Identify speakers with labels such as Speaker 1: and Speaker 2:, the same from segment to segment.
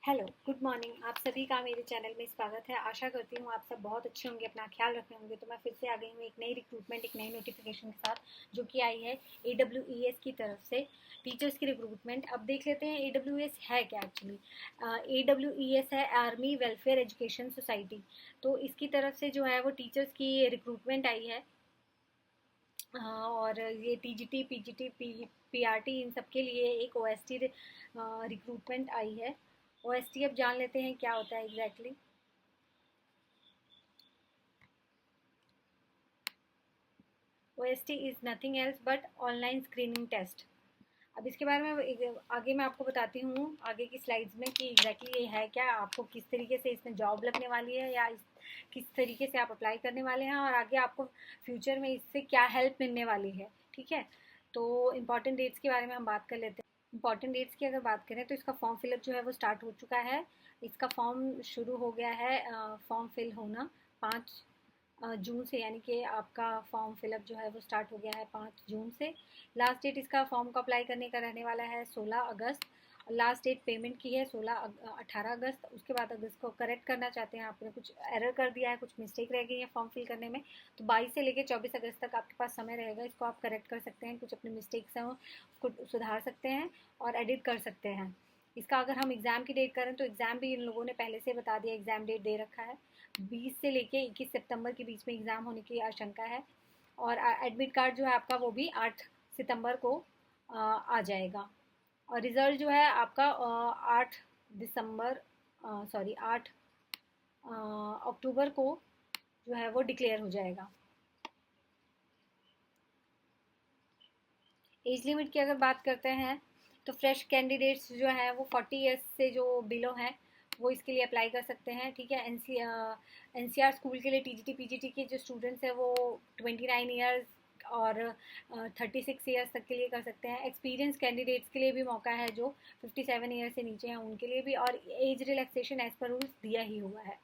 Speaker 1: Hello, good morning. आप सभी का मेरे चैनल में स्वागत है। आशा करती हूँ आप सब बहुत अच्छे होंगे, अपना ख्याल रखे होंगे। तो मैं फिर से आ गई हूँ एक नई रिक्रूटमेंट, एक नई नोटिफिकेशन के साथ, जो कि आई है AWES की तरफ से, टीचर्स की रिक्रूटमेंट। अब देख लेते हैं AWES है क्या एक्चुअली। AWES है आर्मी वेलफेयर एजुकेशन सोसाइटी। तो इसकी तरफ से जो है वो टीचर्स की रिक्रूटमेंट आई है। और ये TGT PGT PRT इन सब के लिए एक OST रिक्रूटमेंट आई है। OST अब जान लेते हैं क्या होता है exactly. OST is nothing else but online screening test. अब इसके बारे में आगे मैं आपको बताती हूँ आगे की स्लाइड्स में कि एग्जैक्टली ये है क्या, आपको किस तरीके से इसमें जॉब लगने वाली है, या किस तरीके से आप अप्लाई करने वाले हैं, और आगे आपको फ्यूचर में इससे क्या हेल्प मिलने वाली है। ठीक है, तो इम्पॉर्टेंट डेट्स के बारे में हम बात कर लेते हैं। इम्पॉर्टेंट डेट्स की अगर बात करें तो इसका फॉर्म फिलअप जो है वो स्टार्ट हो चुका है। इसका फॉर्म शुरू हो गया है, फॉर्म फिल होना 5 जून से, यानी कि आपका फॉर्म फिलअप जो है वो स्टार्ट हो गया है 5 जून से। लास्ट डेट इसका फॉर्म को अप्लाई करने का रहने वाला है 16 अगस्त। लास्ट डेट पेमेंट की है 18 अगस्त। उसके बाद अगर इसको करेक्ट करना चाहते हैं, आपने कुछ एरर कर दिया है, कुछ मिस्टेक रह गई है फॉर्म फिल करने में, तो 22 से लेकर 24 अगस्त तक आपके पास समय रहेगा। इसको आप करेक्ट कर सकते हैं, कुछ अपने मिस्टेक्स हैं उसको सुधार सकते हैं और एडिट कर सकते हैं। इसका अगर हम एग्ज़ाम की डेट करें तो एग्ज़ाम भी इन लोगों ने पहले से बता दिया, एग्ज़ाम डेट दे रखा है। 20 से लेके 21 सितंबर के बीच में एग्ज़ाम होने की आशंका है। और एडमिट कार्ड जो है आपका वो भी 8 सितंबर को आ जाएगा। और रिज़ल्ट जो है आपका 8 दिसंबर, सॉरी 8 अक्टूबर को जो है वो डिक्लेयर हो जाएगा। एज लिमिट की अगर बात करते हैं तो फ्रेश कैंडिडेट्स जो है वो 40 ईयर्स से जो बिलो हैं वो इसके लिए अप्लाई कर सकते हैं। ठीक है, NCR स्कूल के लिए TGT PGT के जो स्टूडेंट्स हैं वो 29 ईयर्स और 36 ईयर्स तक के लिए कर सकते हैं। एक्सपीरियंस कैंडिडेट्स के लिए भी मौका है जो 57 ईयर्स से नीचे हैं उनके लिए भी, और age relaxation as per rules दिया ही हुआ है।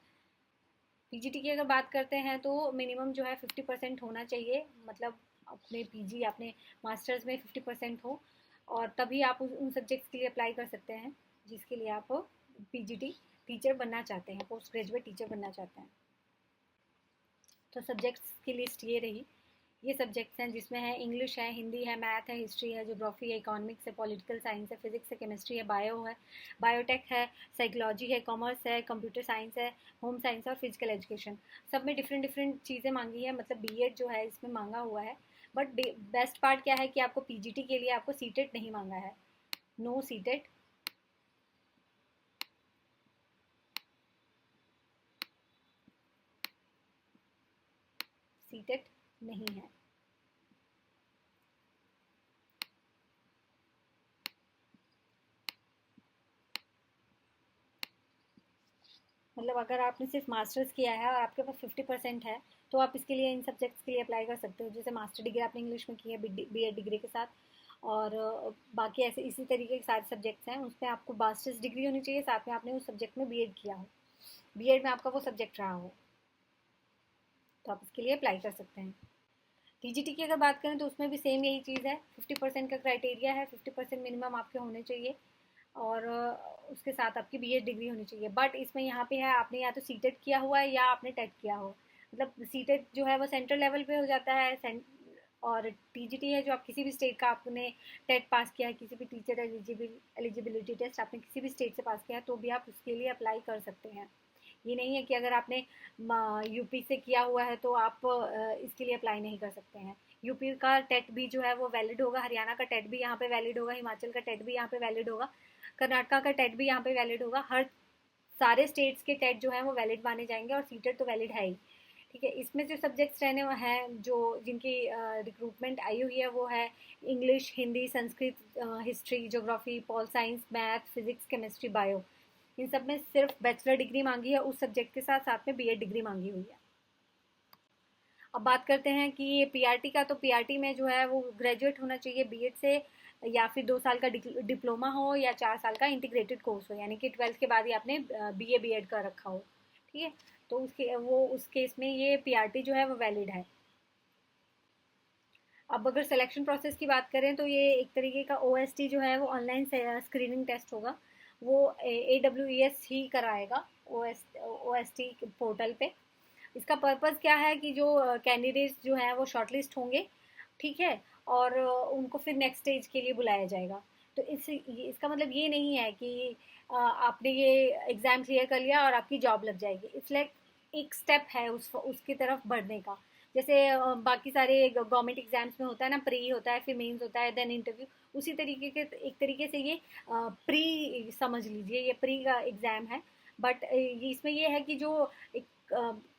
Speaker 1: PGT की अगर बात करते हैं तो मिनिमम जो है 50% होना चाहिए, मतलब अपने PG अपने मास्टर्स में 50% हो, और तभी आप उन सब्जेक्ट्स के लिए अप्लाई कर सकते हैं जिसके लिए आप PGT टीचर बनना चाहते हैं, पोस्ट ग्रेजुएट टीचर बनना चाहते हैं। तो सब्जेक्ट्स की लिस्ट ये रही। ये सब्जेक्ट्स हैं जिसमें है इंग्लिश है, हिंदी है, मैथ है, हिस्ट्री है, ज्योग्राफी है, इकोनॉमिक्स है, पॉलिटिकल साइंस है, फिजिक्स है, केमिस्ट्री है, बायो है, बायोटेक है, साइकोलॉजी है, कॉमर्स है, कंप्यूटर साइंस है, होम साइंस और फिजिकल एजुकेशन। सब में डिफरेंट डिफरेंट चीज़ें मांगी है, मतलब BEd जो है इसमें मांगा हुआ है। बट बेस्ट पार्ट क्या है कि आपको PGT के लिए आपको सीटेट नहीं मांगा है। No CTET. सीटेट नहीं है। मतलब अगर आपने सिर्फ मास्टर्स किया है और आपके पास 50% है तो आप इसके लिए इन सब्जेक्ट्स के लिए अप्लाई कर सकते हो। जैसे मास्टर डिग्री आपने इंग्लिश में की है BEd डिग्री के साथ, और बाकी ऐसे इसी तरीके के सारे सब्जेक्ट्स हैं उसमें आपको मास्टर्स डिग्री होनी चाहिए, साथ में आपने उस सब्जेक्ट में BEd किया हो, BEd में आपका वो सब्जेक्ट रहा हो, तो आप इसके लिए अप्लाई कर सकते हैं। TGT की अगर बात करें तो उसमें भी सेम यही चीज़ है, 50% का क्राइटेरिया है, 50% मिनिमम आपके होने चाहिए, और उसके साथ आपकी BEd डिग्री होनी चाहिए। बट इसमें यहाँ पे है आपने या तो सीटेट किया हुआ है या आपने टेट किया हो। मतलब सीटेट जो है वो सेंट्रल लेवल पे हो जाता है, और TGT है जो आप किसी भी स्टेट का आपने टेट पास किया है, किसी भी टीचर एलिजिबिलिटी टेस्ट आपने किसी भी स्टेट से पास किया है तो भी आप उसके लिए अप्लाई कर सकते हैं। ये नहीं है कि अगर आपने यूपी से किया हुआ है तो आप इसके लिए अप्लाई नहीं कर सकते हैं। यूपी का टेट भी जो है वो वैलिड होगा, हरियाणा का टेट भी यहाँ पे वैलिड होगा, हिमाचल का टेट भी यहाँ पे वैलिड होगा, कर्नाटका का टेट भी यहाँ पे वैलिड होगा। हर सारे स्टेट्स के टेट जो है वो वैलिड माने जाएंगे, और सीटेट तो वैलिड है ही। ठीक है, इसमें जो सब्जेक्ट्स रहने हैं जो जिनकी रिक्रूटमेंट आई हुई है वो है English, Hindi, Sanskrit, history, geography, pol science, math, physics, chemistry, bio. इन सब में सिर्फ बैचलर डिग्री मांगी है, उस सब्जेक्ट के साथ साथ में BEd डिग्री मांगी हुई है। अब बात करते हैं कि ये PRT का, तो PRT में जो है वो ग्रेजुएट होना चाहिए BEd से, या फिर 2 साल का डिप्लोमा हो, या 4 साल का इंटीग्रेटेड कोर्स हो, यानी कि 12th के बाद ही आपने BA BEd का रखा हो। ठीक है, तो उस केस में ये PRT जो है वो वैलिड है। अब अगर सिलेक्शन प्रोसेस की बात करें तो ये एक तरीके का OST जो है वो ऑनलाइन स्क्रीनिंग टेस्ट होगा। वो AWES ही कराएगा OST पोर्टल पे। इसका पर्पस क्या है कि जो कैंडिडेट्स जो हैं वो शॉर्टलिस्ट होंगे, ठीक है, और उनको फिर नेक्स्ट स्टेज के लिए बुलाया जाएगा। तो इसका मतलब ये नहीं है कि आपने ये एग्ज़ाम क्लियर कर लिया और आपकी जॉब लग जाएगी। इट्स लाइक एक स्टेप है उसकी तरफ बढ़ने का। जैसे बाकी सारे गवर्नमेंट एग्जाम्स में होता है ना, प्री होता है, फिर मेंस होता है, देन इंटरव्यू, उसी तरीके के एक तरीके से ये प्री समझ लीजिए, ये प्री का एग्ज़ाम है। बट इसमें ये है कि जो एक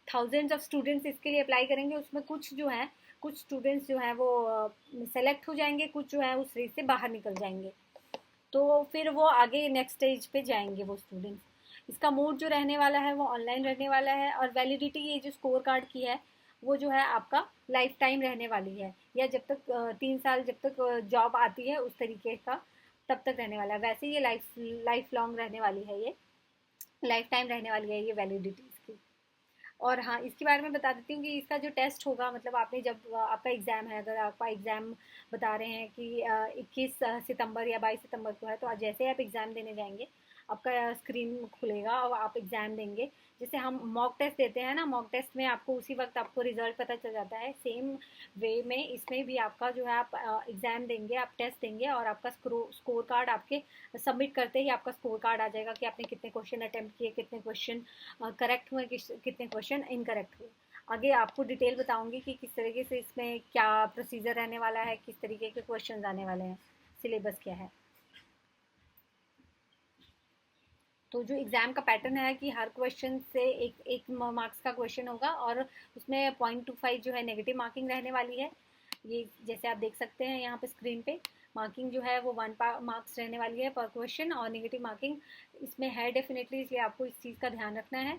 Speaker 1: थाउजेंड्स ऑफ स्टूडेंट्स इसके लिए अप्लाई करेंगे, उसमें कुछ जो है, कुछ स्टूडेंट्स जो हैं वो सेलेक्ट हो जाएंगे, कुछ जो है उस रेस से बाहर निकल जाएंगे, तो फिर वो आगे नेक्स्ट स्टेज पे जाएंगे वो स्टूडेंट्स। इसका मोड जो रहने वाला है वो ऑनलाइन रहने वाला है, और वैलिडिटी ये जो स्कोर कार्ड की है वो जो है आपका लाइफ टाइम रहने वाली है, या जब तक 3 साल जब तक जॉब आती है उस तरीके का, तब तक रहने वाला है। वैसे ये लाइफ लॉन्ग रहने वाली है, ये लाइफ टाइम रहने वाली है ये वैलिडिटी इसकी। और हाँ, इसके बारे में बता देती हूँ कि इसका जो टेस्ट होगा, मतलब आपने जब आपका एग्ज़ाम है, अगर आपका एग्ज़ाम बता रहे हैं कि 21 सितंबर या 22 सितंबर को है, तो आज जैसे आप एग्ज़ाम देने जाएंगे, आपका स्क्रीन खुलेगा और आप एग्ज़ाम देंगे। जैसे हम मॉक टेस्ट देते हैं ना, मॉक टेस्ट में आपको उसी वक्त आपको रिजल्ट पता चल जाता है, सेम वे में इसमें भी आपका जो है आप एग्ज़ाम देंगे, आप टेस्ट देंगे, और आपका स्कोर कार्ड आपके सबमिट करते ही आपका स्कोर कार्ड आ जाएगा कि आपने कितने क्वेश्चन अटेम्प्ट किए, कितने क्वेश्चन करेक्ट हुए, कितने क्वेश्चन इनकरेक्ट हुए। आगे आपको डिटेल बताऊंगी कि किस तरीके से इसमें क्या प्रोसीजर रहने वाला है, किस तरीके के क्वेश्चन आने वाले हैं, सिलेबस क्या है। तो जो एग्ज़ाम का पैटर्न है कि हर क्वेश्चन से एक एक मार्क्स का क्वेश्चन होगा, और उसमें 0.25 जो है नेगेटिव मार्किंग रहने वाली है। ये जैसे आप देख सकते हैं यहाँ पे स्क्रीन पे, मार्किंग जो है वो 1 मार्क्स रहने वाली है पर क्वेश्चन, और नेगेटिव मार्किंग इसमें है डेफिनेटली, इसलिए आपको इस चीज़ का ध्यान रखना है।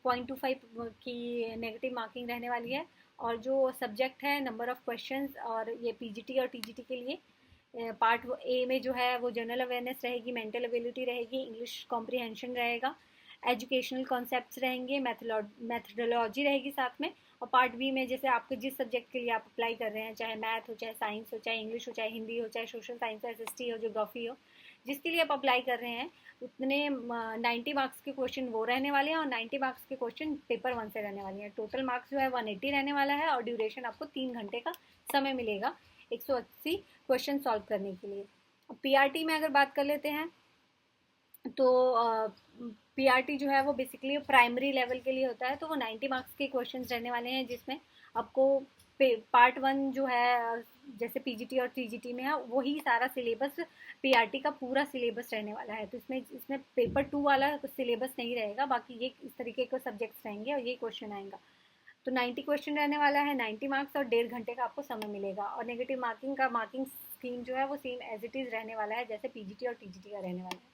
Speaker 1: 0.25 की नेगेटिव मार्किंग रहने वाली है। और जो सब्जेक्ट है, नंबर ऑफ़ क्वेश्चंस, और ये पीजीटी और टीजीटी के लिए पार्ट ए में जो है वो जनरल अवेयरनेस रहेगी, मेंटल एबिलिटी रहेगी, इंग्लिश कॉम्प्रिहेंशन रहेगा, एजुकेशनल कॉन्सेप्ट्स रहेंगे, मेथडोलॉजी रहेगी साथ में। और पार्ट बी में जैसे आपके जिस सब्जेक्ट के लिए आप अप्लाई कर रहे हैं, चाहे मैथ हो, चाहे साइंस हो, चाहे इंग्लिश हो, चाहे हिंदी हो, चाहे सोशल साइंस हो, एसएसटी हो, ज्योग्राफी हो, जिसके लिए आप अप्लाई कर रहे हैं, उतने 90 मार्क्स के क्वेश्चन वो रहने वाले हैं, और 90 मार्क्स के क्वेश्चन पेपर 1 से रहने वाले हैं। टोटल मार्क्स जो है 180 रहने वाला है, और ड्यूरेशन आपको 3 घंटे का समय मिलेगा 180 क्वेश्चन सॉल्व करने के लिए। अब पीआरटी में अगर बात कर लेते हैं, तो पीआरटी जो है वो बेसिकली प्राइमरी लेवल के लिए होता है, तो वो 90 मार्क्स के क्वेश्चंस रहने वाले हैं, जिसमें आपको पार्ट 1 जो है जैसे पीजीटी और टीजीटी में है, वही सारा सिलेबस पीआरटी का पूरा सिलेबस रहने वाला है। तो इसमें पेपर 2 वाला सिलेबस नहीं रहेगा, बाकी ये इस तरीके के सब्जेक्ट्स रहेंगे और ये क्वेश्चन आएगा। तो 90 क्वेश्चन रहने वाला है, 90 मार्क्स, और 1.5 घंटे का आपको समय मिलेगा। और नेगेटिव मार्किंग का मार्किंग स्कीम जो है वो सेम एज इट इज़ रहने वाला है, जैसे पीजीटी और टीजीटी का रहने वाला है।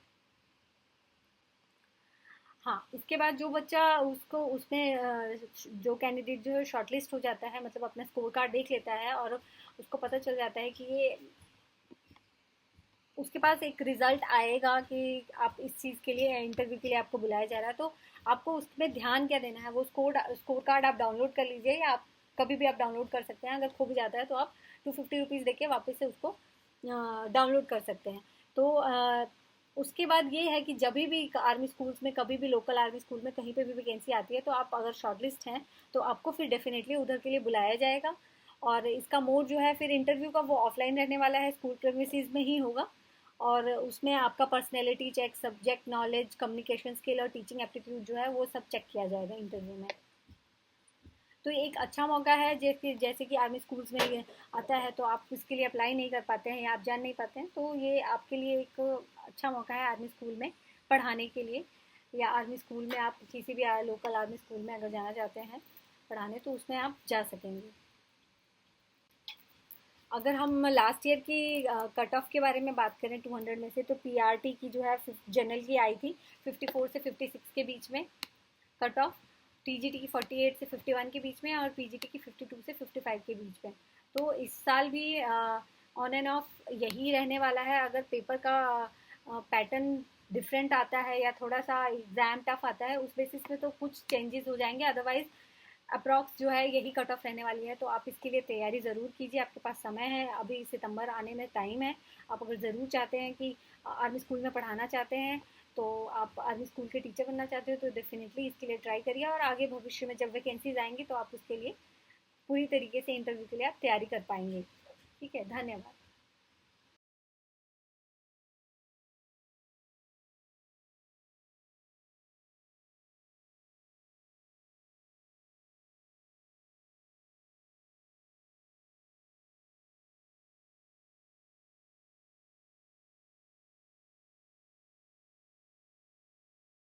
Speaker 1: हाँ, इसके बाद जो बच्चा उसको उसमें जो कैंडिडेट जो है शॉर्टलिस्ट हो जाता है, मतलब अपना स्कोर कार्ड देख लेता है और उसको पता चल जाता है कि ये, उसके पास एक रिजल्ट आएगा कि आप इस चीज़ के लिए इंटरव्यू के लिए आपको बुलाया जा रहा है, तो आपको उसमें ध्यान क्या देना है, वो स्कोर कार्ड आप डाउनलोड कर लीजिए, या आप कभी भी आप डाउनलोड कर सकते हैं। अगर खो भी जाता है तो आप 250 रुपीज़ देके वापस से उसको डाउनलोड कर सकते हैं। तो उसके बाद ये है कि जब भी आर्मी स्कूल्स में, कभी भी लोकल आर्मी स्कूल में कहीं पे भी वैकेंसी आती है, तो आप अगर शॉर्टलिस्ट हैं तो आपको फिर डेफिनेटली उधर के लिए बुलाया जाएगा। और इसका मोड जो है फिर इंटरव्यू का वो ऑफलाइन रहने वाला है, स्कूल प्रेमिसेस में ही होगा। और उसमें आपका personality check, subject knowledge, communication skill और टीचिंग एप्टीट्यूड जो है वो सब चेक किया जाएगा इंटरव्यू में। तो ये एक अच्छा मौका है, जैसे जैसे कि आर्मी स्कूल्स में ये आता है, तो आप इसके लिए अप्लाई नहीं कर पाते हैं या आप जान नहीं पाते हैं, तो ये आपके लिए एक अच्छा मौका है आर्मी स्कूल में पढ़ाने के लिए। या आर्मी स्कूल में आप किसी भी लोकल आर्मी स्कूल में अगर जाना चाहते हैं पढ़ाने, तो उसमें आप जा सकेंगे। अगर हम लास्ट ईयर की कट ऑफ के बारे में बात करें 200 में से, तो पीआरटी की जो है जनरल की आई थी 54 से 56 के बीच में कट ऑफ, टीजीटी की 48 से 51 के बीच में, और पीजीटी की 52 से 55 के बीच में। तो इस साल भी ऑन एंड ऑफ यही रहने वाला है। अगर पेपर का पैटर्न डिफरेंट आता है या थोड़ा सा एग्ज़ाम टफ आता है, उस बेसिस पे तो कुछ चेंजेस हो जाएंगे, अदरवाइज अप्रॉक्स जो है यही कट ऑफ रहने वाली है। तो आप इसके लिए तैयारी ज़रूर कीजिए, आपके पास समय है, अभी सितंबर आने में टाइम है। आप अगर ज़रूर चाहते हैं कि आर्मी स्कूल में पढ़ाना चाहते हैं, तो आप आर्मी स्कूल के टीचर बनना चाहते हो तो डेफिनेटली इसके लिए ट्राई करिए, और आगे भविष्य में जब वैकेंसीज आएंगी तो आप उसके लिए पूरी तरीके से इंटरव्यू के लिए आप तैयारी कर पाएंगे। ठीक है, धन्यवाद।